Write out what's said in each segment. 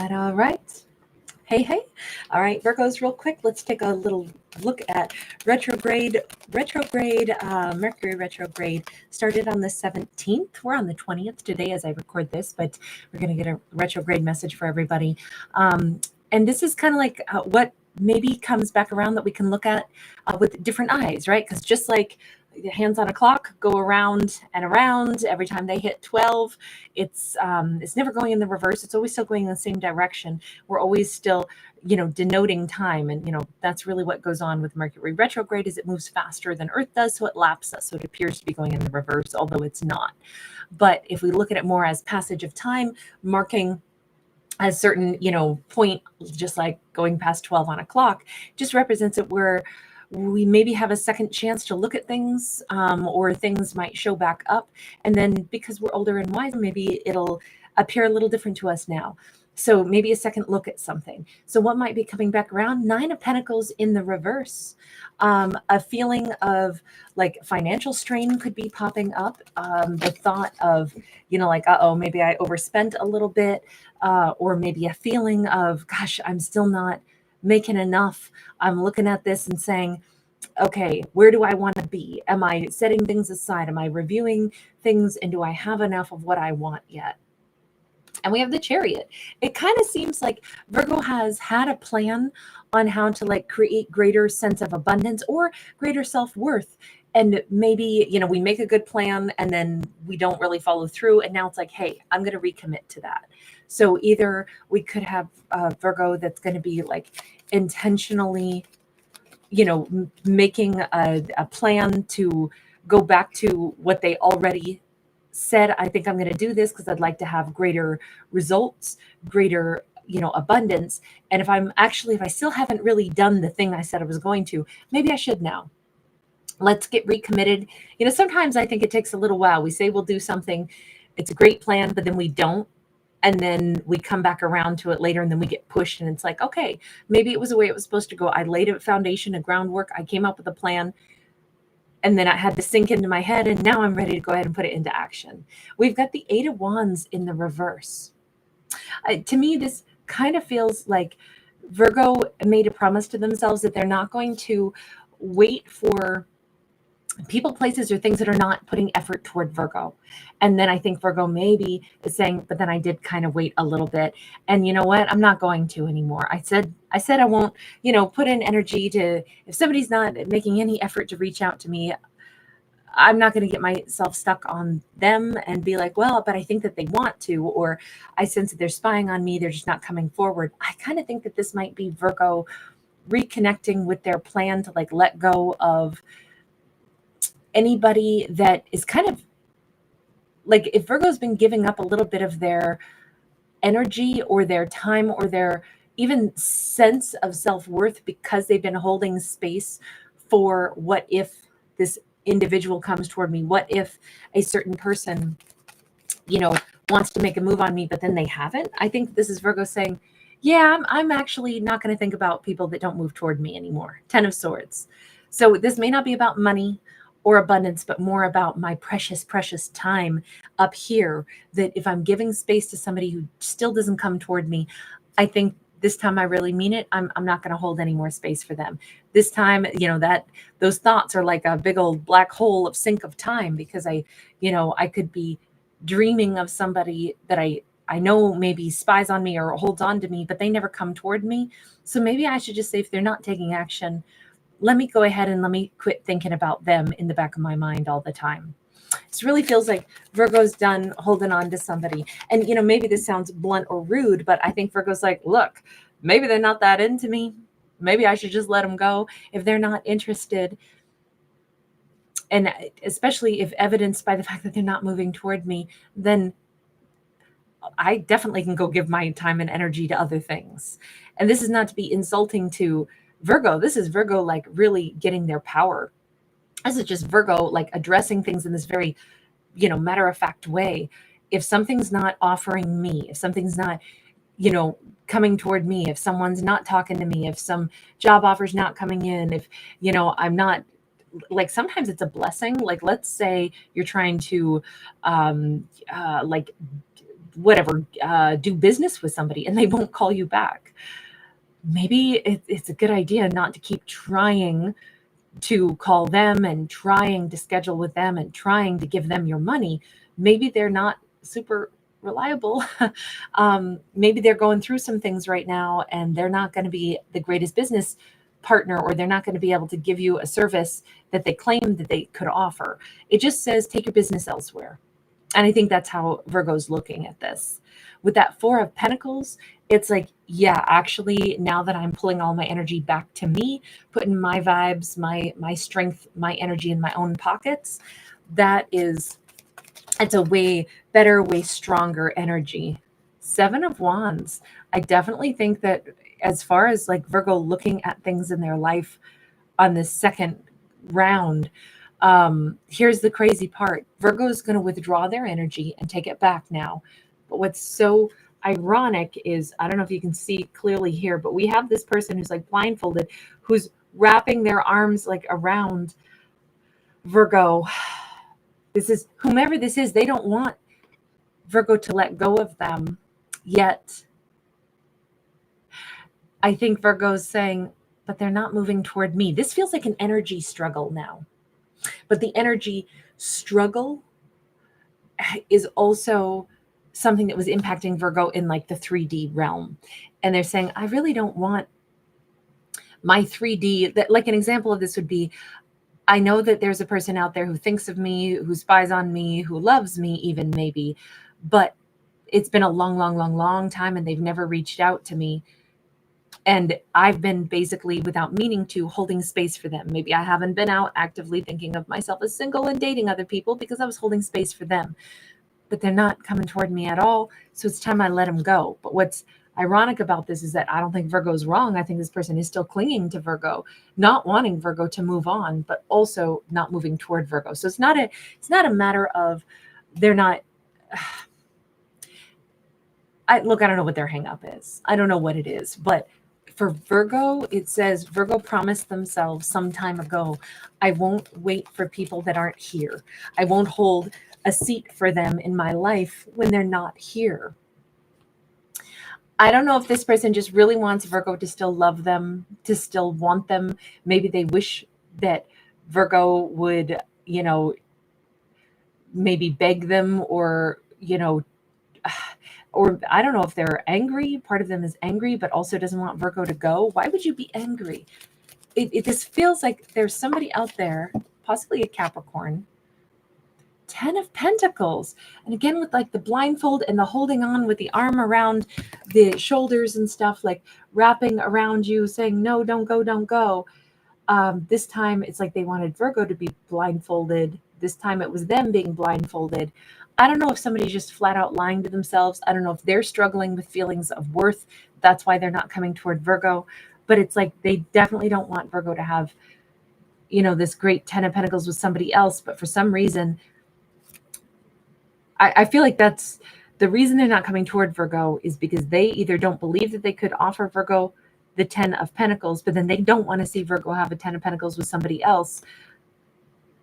that all right? Hey, hey. All right, Virgos, real quick, let's take a little look at retrograde. Mercury retrograde started on the 17th. We're on the 20th today as I record this, but we're going to get a retrograde message for everybody. And this is kind of like what maybe comes back around that we can look at with different eyes, right? Because just like the hands on a clock go around and around every time they hit 12, it's never going in the reverse. It's always still going in the same direction. We're always still denoting time, and that's really what goes on with Mercury retrograde. Is it moves faster than Earth does, so it laps us, so it appears to be going in the reverse, although it's not. But if we look at it more as passage of time, marking a certain point, just like going past 12 on a clock, just represents it where we maybe have a second chance to look at things, or things might show back up. And then because we're older and wiser, maybe it'll appear a little different to us now. So maybe a second look at something. So what might be coming back around? 9 of Pentacles in the reverse. A feeling of like financial strain could be popping up. The thought of, like, uh-oh, maybe I overspent a little bit, or maybe a feeling of, gosh, I'm still not making enough. I'm looking at this and saying, okay, where do I want to be? Am I setting things aside? Am I reviewing things? And do I have enough of what I want yet? And we have the Chariot. It kind of seems like Virgo has had a plan on how to like create greater sense of abundance or greater self-worth. And maybe, we make a good plan and then we don't really follow through. And now it's like, hey, I'm going to recommit to that. So either we could have Virgo that's going to be like intentionally, making a plan to go back to what they already said. I think I'm going to do this because I'd like to have greater results, greater, abundance. And if I still haven't really done the thing I said I was going to, maybe I should now. Let's get recommitted. Sometimes I think it takes a little while. We say we'll do something. It's a great plan, but then we don't. And then we come back around to it later and then we get pushed and it's like, okay, maybe it was the way it was supposed to go. I laid a foundation, a groundwork. I came up with a plan. And then I had to sink into my head, and now I'm ready to go ahead and put it into action. We've got the 8 of Wands in the reverse. To me, this kind of feels like Virgo made a promise to themselves that they're not going to wait for people, places, or things that are not putting effort toward Virgo. And then I think Virgo maybe is saying, but then I did kind of wait a little bit. And you know what? I'm not going to anymore. I said I won't, put in energy to, if somebody's not making any effort to reach out to me, I'm not going to get myself stuck on them and be like, well, but I think that they want to, or I sense that they're spying on me. They're just not coming forward. I kind of think that this might be Virgo reconnecting with their plan to like let go of anybody that is kind of like, if Virgo's been giving up a little bit of their energy or their time or their even sense of self-worth because they've been holding space for what if this individual comes toward me, what if a certain person wants to make a move on me but then they haven't. I think this is Virgo saying, yeah, I'm actually not going to think about people that don't move toward me anymore. 10 of Swords. So this may not be about money or abundance, but more about my precious, precious time up here, that if I'm giving space to somebody who still doesn't come toward me, I think this time I really mean it. I'm not going to hold any more space for them. This time, that those thoughts are like a big old black hole of sink of time, because I could be dreaming of somebody that I know maybe spies on me or holds on to me, but they never come toward me. So maybe I should just say, if they're not taking action, let me go ahead and let me quit thinking about them in the back of my mind all the time. It really feels like Virgo's done holding on to somebody. And, maybe this sounds blunt or rude, but I think Virgo's like, look, maybe they're not that into me. Maybe I should just let them go if they're not interested. And especially if evidenced by the fact that they're not moving toward me, then I definitely can go give my time and energy to other things. And this is not to be insulting to Virgo. This is Virgo like really getting their power. This is just Virgo like addressing things in this very, matter-of-fact way. If something's not offering me, if something's not, coming toward me, if someone's not talking to me, if some job offer's not coming in, if, I'm not, like, sometimes it's a blessing. Like, let's say you're trying to like whatever, do business with somebody and they won't call you back. Maybe it's a good idea not to keep trying to call them and trying to schedule with them and trying to give them your money. Maybe they're not super reliable. Maybe they're going through some things right now and they're not going to be the greatest business partner, or they're not going to be able to give you a service that they claim that they could offer. It just says take your business elsewhere. And I think that's how Virgo's looking at this. With that Four of Pentacles, it's like, yeah, actually, now that I'm pulling all my energy back to me, putting my vibes, my strength, my energy in my own pockets, it's a way better, way stronger energy. Seven of Wands. I definitely think that as far as like Virgo looking at things in their life on this second round, here's the crazy part. Virgo is going to withdraw their energy and take it back now. But what's so ironic is, I don't know if you can see clearly here, but we have this person who's like blindfolded, who's wrapping their arms like around Virgo. This is whomever this is. They don't want Virgo to let go of them yet. I think Virgo's saying, but they're not moving toward me. This feels like an energy struggle now. But the energy struggle is also something that was impacting Virgo in like the 3D realm. And they're saying, I really don't want my 3D. That, like an example of this would be, I know that there's a person out there who thinks of me, who spies on me, who loves me even maybe, but it's been a long time and they've never reached out to me. And I've been basically, without meaning to, holding space for them. Maybe I haven't been out actively thinking of myself as single and dating other people because I was holding space for them. But they're not coming toward me at all. So it's time I let them go. But what's ironic about this is that I don't think Virgo's wrong. I think this person is still clinging to Virgo, not wanting Virgo to move on, but also not moving toward Virgo. So it's not a matter of they're not. I don't know what their hang up is. I don't know what it is, but for Virgo, it says Virgo promised themselves some time ago, I won't wait for people that aren't here. I won't hold a seat for them in my life when they're not here. I don't know if this person just really wants Virgo to still love them, to still want them. Maybe they wish that Virgo would, maybe beg them, or, or I don't know if they're angry. Part of them is angry, but also doesn't want Virgo to go. Why would you be angry? It just feels like there's somebody out there, possibly a Capricorn. 10 of Pentacles. And again, with like the blindfold and the holding on with the arm around the shoulders and stuff, like wrapping around you saying, no, don't go, don't go. This time it's like they wanted Virgo to be blindfolded. This time it was them being blindfolded. I don't know if somebody's just flat out lying to themselves. I don't know if they're struggling with feelings of worth. That's why they're not coming toward Virgo. But it's like they definitely don't want Virgo to have, this great 10 of Pentacles with somebody else. But for some reason, I feel like that's the reason they're not coming toward Virgo, is because they either don't believe that they could offer Virgo the 10 of Pentacles, but then they don't want to see Virgo have a 10 of Pentacles with somebody else.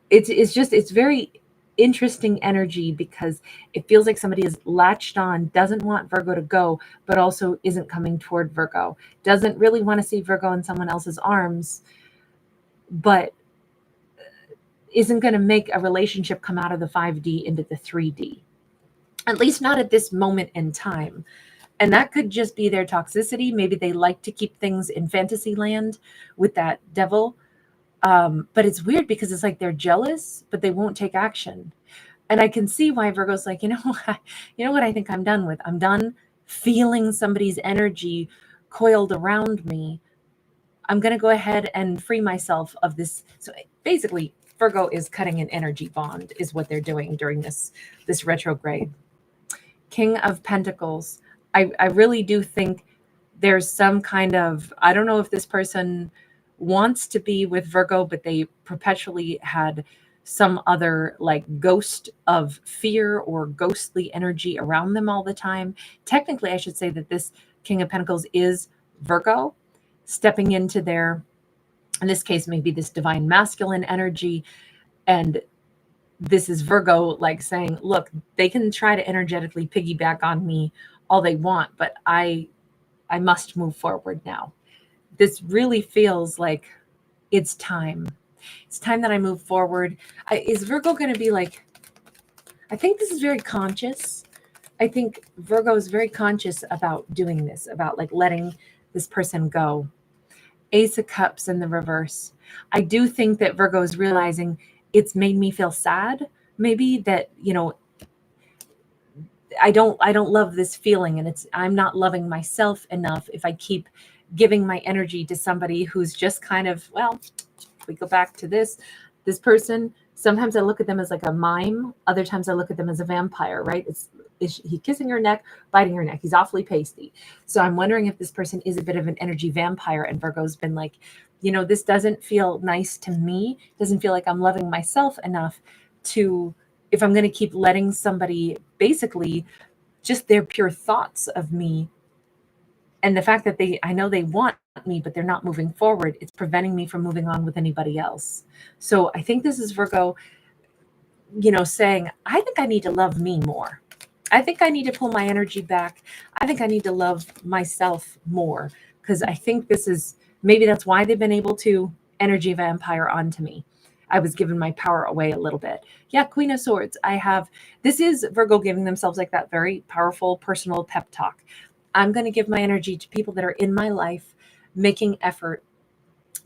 It's very interesting energy, because it feels like somebody is latched on, doesn't want Virgo to go, but also isn't coming toward Virgo, doesn't really want to see Virgo in someone else's arms, but isn't going to make a relationship come out of the 5D into the 3D. At least not at this moment in time. And that could just be their toxicity. Maybe they like to keep things in fantasy land with that devil. But it's weird because it's like they're jealous, but they won't take action. And I can see why Virgo's like, you know what I think I'm done with? I'm done feeling somebody's energy coiled around me. I'm going to go ahead and free myself of this. So basically, Virgo is cutting an energy bond, is what they're doing during this retrograde. King of Pentacles. I really do think there's some kind of, I don't know if this person wants to be with Virgo, but they perpetually had some other like ghost of fear or ghostly energy around them all the time. Technically, I should say that this King of Pentacles is Virgo stepping into their, in this case, maybe this divine masculine energy, and this is Virgo like saying, look, they can try to energetically piggyback on me all they want, but I must move forward now. This really feels like it's time. It's time that I move forward. Is Virgo going to be like, I think this is very conscious. I think Virgo is very conscious about doing this, about like letting this person go. Ace of Cups in the reverse. I do think that Virgo is realizing it's made me feel sad. Maybe that, I don't love this feeling, and I'm not loving myself enough if I keep giving my energy to somebody who's just kind of, well, we go back to this person. Sometimes I look at them as like a mime. Other times I look at them as a vampire, right? Is he kissing her neck, biting her neck? He's awfully pasty. So I'm wondering if this person is a bit of an energy vampire, and Virgo's been like, this doesn't feel nice to me. Doesn't feel like I'm loving myself enough to, if I'm going to keep letting somebody basically just their pure thoughts of me, and the fact that I know they want me, but they're not moving forward, it's preventing me from moving on with anybody else. So I think this is Virgo, saying, I think I need to love me more. I think I need to pull my energy back. I think I need to love myself more, because I think maybe that's why they've been able to energy vampire onto me. I was giving my power away a little bit. Yeah, Queen of Swords. This is Virgo giving themselves like that very powerful personal pep talk. I'm going to give my energy to people that are in my life, making effort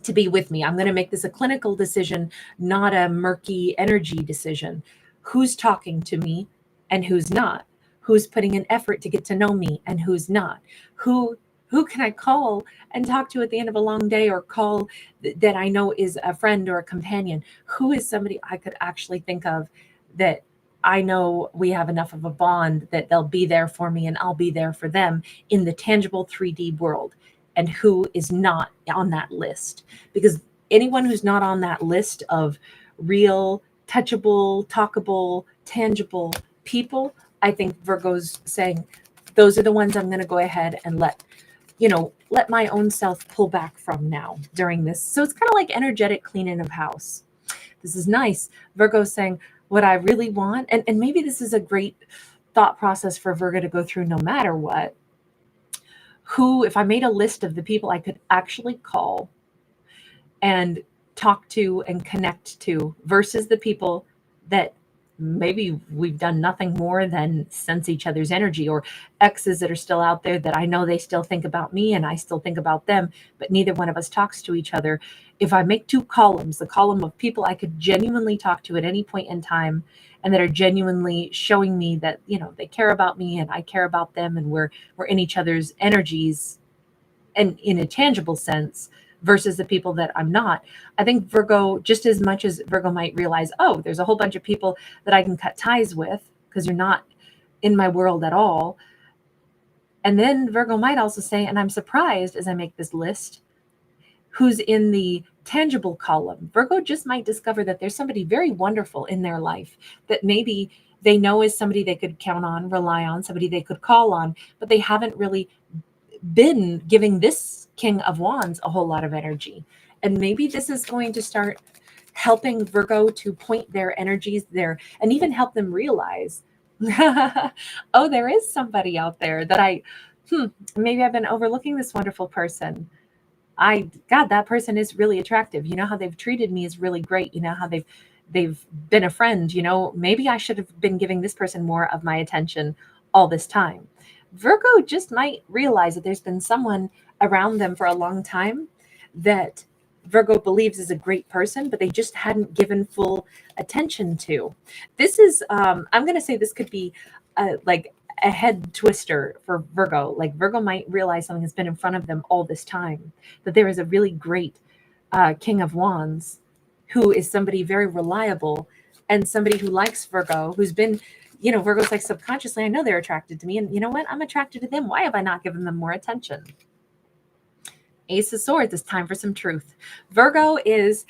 to be with me. I'm going to make this a clinical decision, not a murky energy decision. Who's talking to me and who's not? Who's putting an effort to get to know me and who's not? Who can I call and talk to at the end of a long day, or call that I know is a friend or a companion? Who is somebody I could actually think of that I know we have enough of a bond that they'll be there for me and I'll be there for them in the tangible 3D world? And who is not on that list? Because anyone who's not on that list of real, touchable, talkable, tangible people, I think Virgo's saying, those are the ones I'm going to go ahead and let my own self pull back from now during this. So it's kind of like energetic cleaning of house. This is nice. Virgo's saying, what I really want, and maybe this is a great thought process for Virgo to go through no matter what. If I made a list of the people I could actually call and talk to and connect to, versus the people that maybe we've done nothing more than sense each other's energy, or exes that are still out there that I know they still think about me and I still think about them, but neither one of us talks to each other. If I make two columns, the column of people I could genuinely talk to at any point in time, and that are genuinely showing me that, they care about me and I care about them, and we're in each other's energies and in a tangible sense, versus the people that I'm not. I think Virgo, just as much as Virgo might realize, oh, there's a whole bunch of people that I can cut ties with because you're not in my world at all. And then Virgo might also say, and I'm surprised as I make this list, who's in the tangible column. Virgo just might discover that there's somebody very wonderful in their life that maybe they know is somebody they could count on, rely on, somebody they could call on, but they haven't really been giving this King of Wands a whole lot of energy. And maybe this is going to start helping Virgo to point their energies there, and even help them realize, oh, there is somebody out there that maybe I've been overlooking this wonderful person. God, that person is really attractive. You know how they've treated me is really great. You know how they've been a friend. Maybe I should have been giving this person more of my attention all this time. Virgo just might realize that there's been someone around them for a long time that Virgo believes is a great person, but they just hadn't given full attention to. This is, I'm going to say this could be like a head twister for Virgo. Like Virgo might realize something has been in front of them all this time, that there is a really great King of Wands who is somebody very reliable and somebody who likes Virgo, who's been, Virgo's like, subconsciously, I know they're attracted to me. And you know what? I'm attracted to them. Why have I not given them more attention? Ace of Swords, it's time for some truth. Virgo is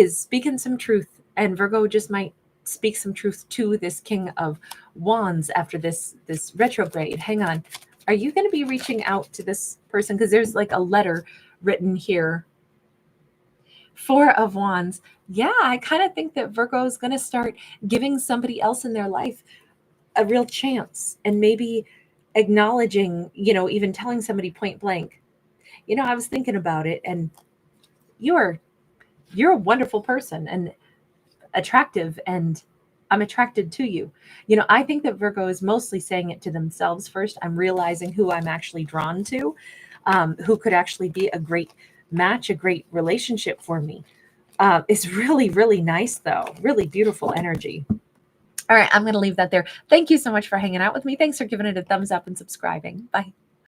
speaking some truth, and Virgo just might speak some truth to this King of Wands after this retrograde. Hang on. Are you going to be reaching out to this person? Because there's like a letter written here Four of Wands. Yeah, I kind of think that Virgo is going to start giving somebody else in their life a real chance, and maybe acknowledging, even telling somebody point blank, I was thinking about it, and you're a wonderful person and attractive, and I'm attracted to you. I think that Virgo is mostly saying it to themselves first. I'm realizing who I'm actually drawn to, who could actually be a great match, a great relationship for me. It's really, really nice, though. Really beautiful energy. All right, I'm going to leave that there. Thank you so much for hanging out with me. Thanks for giving it a thumbs up and subscribing. Bye.